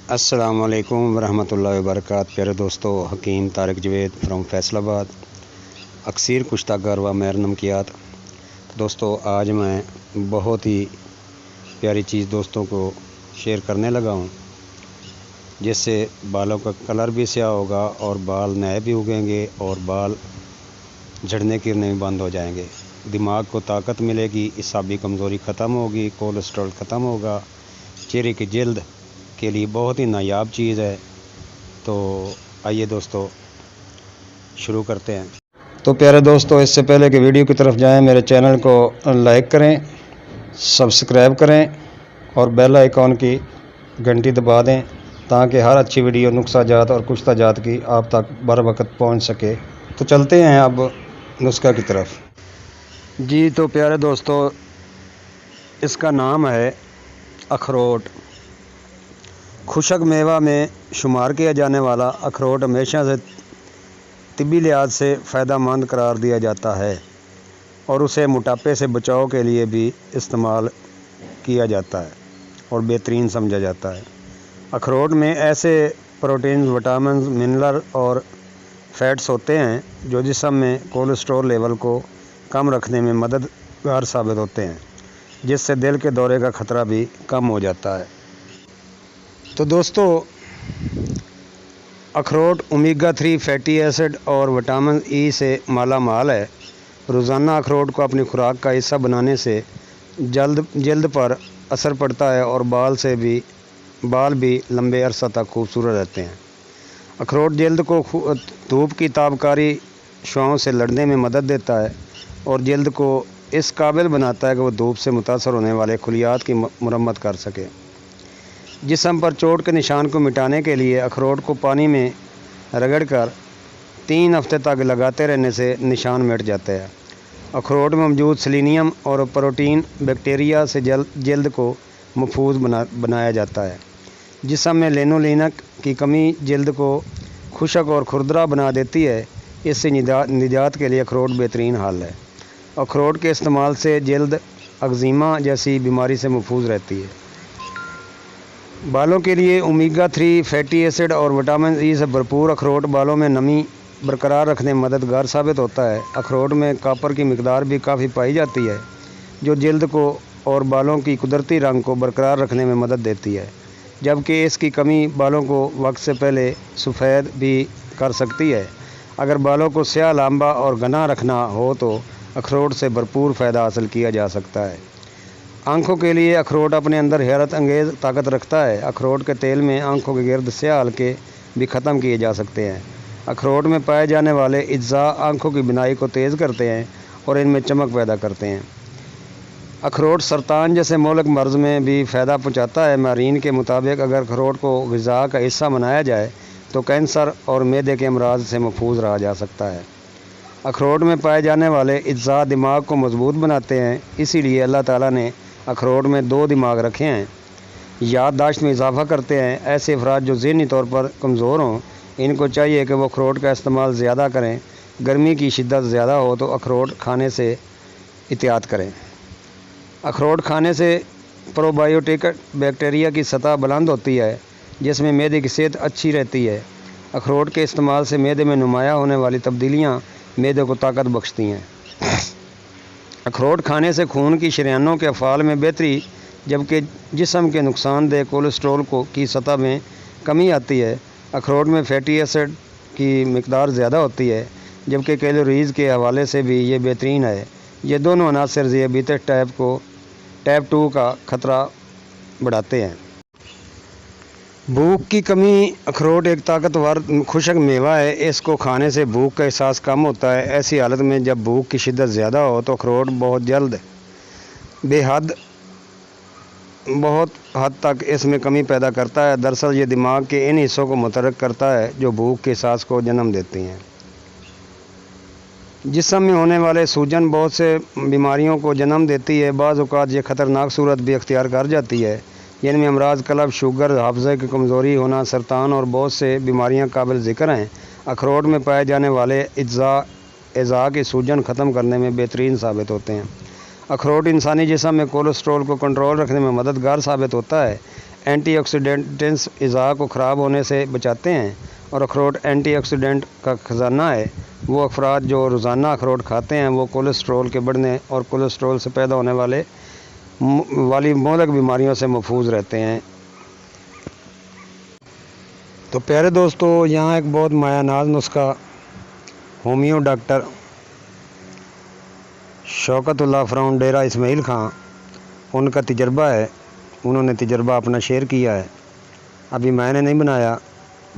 السلام علیکم ورحمۃ اللہ وبرکاتہ۔ پیارے دوستو، حکیم طارق جوید فرام فیصل آباد، اکثیر کشتہ گر و مہر نمکیات۔ دوستو، آج میں بہت ہی پیاری چیز دوستوں کو شیئر کرنے لگا ہوں، جس سے بالوں کا کلر بھی سیاہ ہوگا اور بال نئے بھی اگیں گے اور بال جھڑنے گرنے بھی بند ہو جائیں گے۔ دماغ کو طاقت ملے گی، اعصابی کمزوری ختم ہوگی، کولیسٹرول ختم ہوگا، چہرے کی جلد کے لیے بہت ہی نایاب چیز ہے۔ تو آئیے دوستو شروع کرتے ہیں۔ تو پیارے دوستو، اس سے پہلے کہ ویڈیو کی طرف جائیں، میرے چینل کو لائک کریں، سبسکرائب کریں اور بیل آئیکن کی گھنٹی دبا دیں تاکہ ہر اچھی ویڈیو نسخہ جات اور کشتہ جات کی آپ تک بر وقت پہنچ سکے۔ تو چلتے ہیں اب نسخہ کی طرف۔ جی تو پیارے دوستو، اس کا نام ہے اخروٹ۔ خشک میوہ میں شمار کیا جانے والا اخروٹ ہمیشہ سے طبی لحاظ سے فائدہ مند قرار دیا جاتا ہے اور اسے موٹاپے سے بچاؤ کے لیے بھی استعمال کیا جاتا ہے اور بہترین سمجھا جاتا ہے۔ اخروٹ میں ایسے پروٹینز، وٹامنز، منرل اور فیٹس ہوتے ہیں جو جسم میں کولیسٹرول لیول کو کم رکھنے میں مددگار ثابت ہوتے ہیں، جس سے دل کے دورے کا خطرہ بھی کم ہو جاتا ہے۔ تو دوستو، اخروٹ اومیگا 3 فیٹی ایسڈ اور وٹامن ای سے مالا مال ہے۔ روزانہ اخروٹ کو اپنی خوراک کا حصہ بنانے سے جلد پر اثر پڑتا ہے اور بال بھی لمبے عرصہ تک خوبصورت رہتے ہیں۔ اخروٹ جلد کو دھوپ کی تابکاری شعاعوں سے لڑنے میں مدد دیتا ہے اور جلد کو اس قابل بناتا ہے کہ وہ دھوپ سے متاثر ہونے والے خلیات کی مرمت کر سکے۔ جسم پر چوٹ کے نشان کو مٹانے کے لیے اخروٹ کو پانی میں رگڑ کر 3 ہفتے تک لگاتے رہنے سے نشان مٹ جاتے ہیں۔ اخروٹ میں موجود سیلینیم اور پروٹین بیکٹیریا سے جلد کو محفوظ بنایا جاتا ہے۔ جسم میں لینولینک کی کمی جلد کو خشک اور کھردرا بنا دیتی ہے۔ اس سے نجات کے لیے اخروٹ بہترین حل ہے۔ اخروٹ کے استعمال سے جلد اگزیما جیسی بیماری سے محفوظ رہتی ہے۔ بالوں کے لیے اومیگا 3 فیٹی ایسڈ اور وٹامن ای سے بھرپور اخروٹ بالوں میں نمی برقرار رکھنے میں مددگار ثابت ہوتا ہے۔ اخروٹ میں کاپر کی مقدار بھی کافی پائی جاتی ہے، جو جلد کو اور بالوں کی قدرتی رنگ کو برقرار رکھنے میں مدد دیتی ہے، جبکہ اس کی کمی بالوں کو وقت سے پہلے سفید بھی کر سکتی ہے۔ اگر بالوں کو سیاہ، لمبا اور گھنا رکھنا ہو تو اخروٹ سے بھرپور فائدہ حاصل کیا جا سکتا ہے۔ آنکھوں کے لیے اخروٹ اپنے اندر حیرت انگیز طاقت رکھتا ہے۔ اخروٹ کے تیل میں آنکھوں کے گرد سیاہ حلقے بھی ختم کیے جا سکتے ہیں۔ اخروٹ میں پائے جانے والے اجزاء آنکھوں کی بینائی کو تیز کرتے ہیں اور ان میں چمک پیدا کرتے ہیں۔ اخروٹ سرطان جیسے مہلک مرض میں بھی فائدہ پہنچاتا ہے۔ ماہرین کے مطابق اگر اخروٹ کو غذا کا حصہ بنایا جائے تو کینسر اور معدے کے امراض سے محفوظ رہا جا سکتا ہے۔ اخروٹ میں پائے جانے والے اجزاء دماغ کو مضبوط بناتے ہیں، اسی لیے اللہ تعالیٰ نے اخروٹ میں 2 دماغ رکھے ہیں۔ یادداشت میں اضافہ کرتے ہیں۔ ایسے افراد جو ذہنی طور پر کمزور ہوں، ان کو چاہیے کہ وہ اخروٹ کا استعمال زیادہ کریں۔ گرمی کی شدت زیادہ ہو تو اخروٹ کھانے سے احتیاط کریں۔ اخروٹ کھانے سے پروبایوٹک بیکٹیریا کی سطح بلند ہوتی ہے، جس میں معدے کی صحت اچھی رہتی ہے۔ اخروٹ کے استعمال سے معدے میں نمایاں ہونے والی تبدیلیاں معدے کو طاقت بخشتی ہیں۔ اخروٹ کھانے سے خون کی شریانوں کے افعال میں بہتری، جبکہ جسم کے نقصان دہ کولیسٹرول کی سطح میں کمی آتی ہے۔ اخروٹ میں فیٹی ایسڈ کی مقدار زیادہ ہوتی ہے، جبکہ کیلوریز کے حوالے سے بھی یہ بہترین ہے۔ یہ دونوں عناصر ذیابیطس ٹائپ 2 کا خطرہ بڑھاتے ہیں۔ بھوک کی کمی۔ اخروٹ ایک طاقتور خشک میوہ ہے۔ اس کو کھانے سے بھوک کا احساس کم ہوتا ہے۔ ایسی حالت میں جب بھوک کی شدت زیادہ ہو تو اخروٹ بہت حد تک اس میں کمی پیدا کرتا ہے۔ دراصل یہ دماغ کے ان حصوں کو متحرک کرتا ہے جو بھوک کے احساس کو جنم دیتے ہیں۔ جسم میں ہونے والے سوجن بہت سے بیماریوں کو جنم دیتی ہے۔ بعض اوقات یہ خطرناک صورت بھی اختیار کر جاتی ہے، جن میں امراض قلب، شوگر، حافظے کی کمزوری ہونا، سرطان اور بہت سے بیماریاں قابل ذکر ہیں۔ اخروٹ میں پائے جانے والے اجزاء اعضاء کی سوجن ختم کرنے میں بہترین ثابت ہوتے ہیں۔ اخروٹ انسانی جسم میں کولیسٹرول کو کنٹرول رکھنے میں مددگار ثابت ہوتا ہے۔ اینٹی آکسیڈنٹس اعضاء کو خراب ہونے سے بچاتے ہیں، اور اخروٹ اینٹی آکسیڈنٹ کا خزانہ ہے۔ وہ افراد جو روزانہ اخروٹ کھاتے ہیں وہ کولیسٹرول کے بڑھنے اور کولیسٹرول سے پیدا ہونے والی مہلک بیماریوں سے محفوظ رہتے ہیں۔ تو پیارے دوستو، یہاں ایک بہت مایہ ناز نسخہ homeo doctor Shaukat Ullah from Dera Ismail Khan, ان کا تجربہ ہے، انہوں نے تجربہ اپنا شیئر کیا ہے۔ ابھی میں نے نہیں بنایا،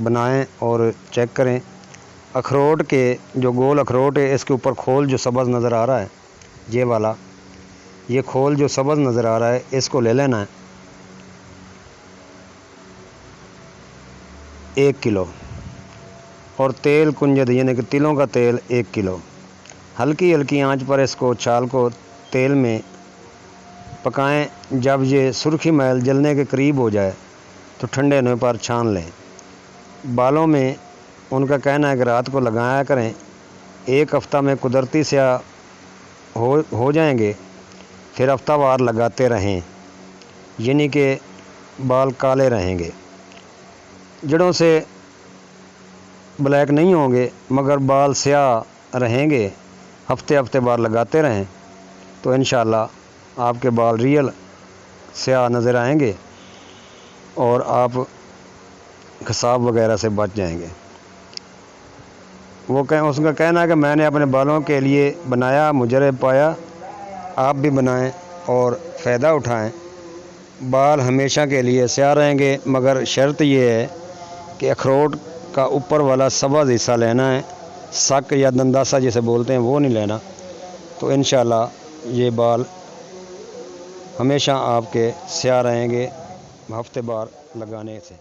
بنائیں اور چیک کریں۔ اخروٹ کے جو گول اخروٹ ہے، اس کے اوپر کھول جو سبز نظر آ رہا ہے، یہ والا، یہ کھول جو سبز نظر آ رہا ہے، اس کو لے لینا ہے 1 کلو، اور تیل کنجد یعنی کہ تلوں کا تیل 1 کلو۔ ہلکی ہلکی آنچ پر اس کو چھال کو تیل میں پکائیں۔ جب یہ سرخی میل جلنے کے قریب ہو جائے تو ٹھنڈے ہونے پر چھان لیں۔ بالوں میں ان کا کہنا ہے کہ رات کو لگایا کریں، 1 ہفتہ میں قدرتی سیاہ ہو جائیں گے، پھر ہفتہ وار لگاتے رہیں، یعنی کہ بال کالے رہیں گے، جڑوں سے بلیک نہیں ہوں گے مگر بال سیاہ رہیں گے۔ ہفتے بار لگاتے رہیں تو انشاءاللہ آپ کے بال ریئل سیاہ نظر آئیں گے اور آپ خساب وغیرہ سے بچ جائیں گے۔ اس کا کہنا ہے کہ میں نے اپنے بالوں کے لیے بنایا، مجرب پایا، آپ بھی بنائیں اور فائدہ اٹھائیں۔ بال ہمیشہ کے لیے سیاہ رہیں گے، مگر شرط یہ ہے کہ اخروٹ کا اوپر والا سبز حصہ لینا ہے، سک یا دنداسا جسے بولتے ہیں وہ نہیں لینا، تو انشاءاللہ یہ بال ہمیشہ آپ کے سیاہ رہیں گے ہفتے بار لگانے سے۔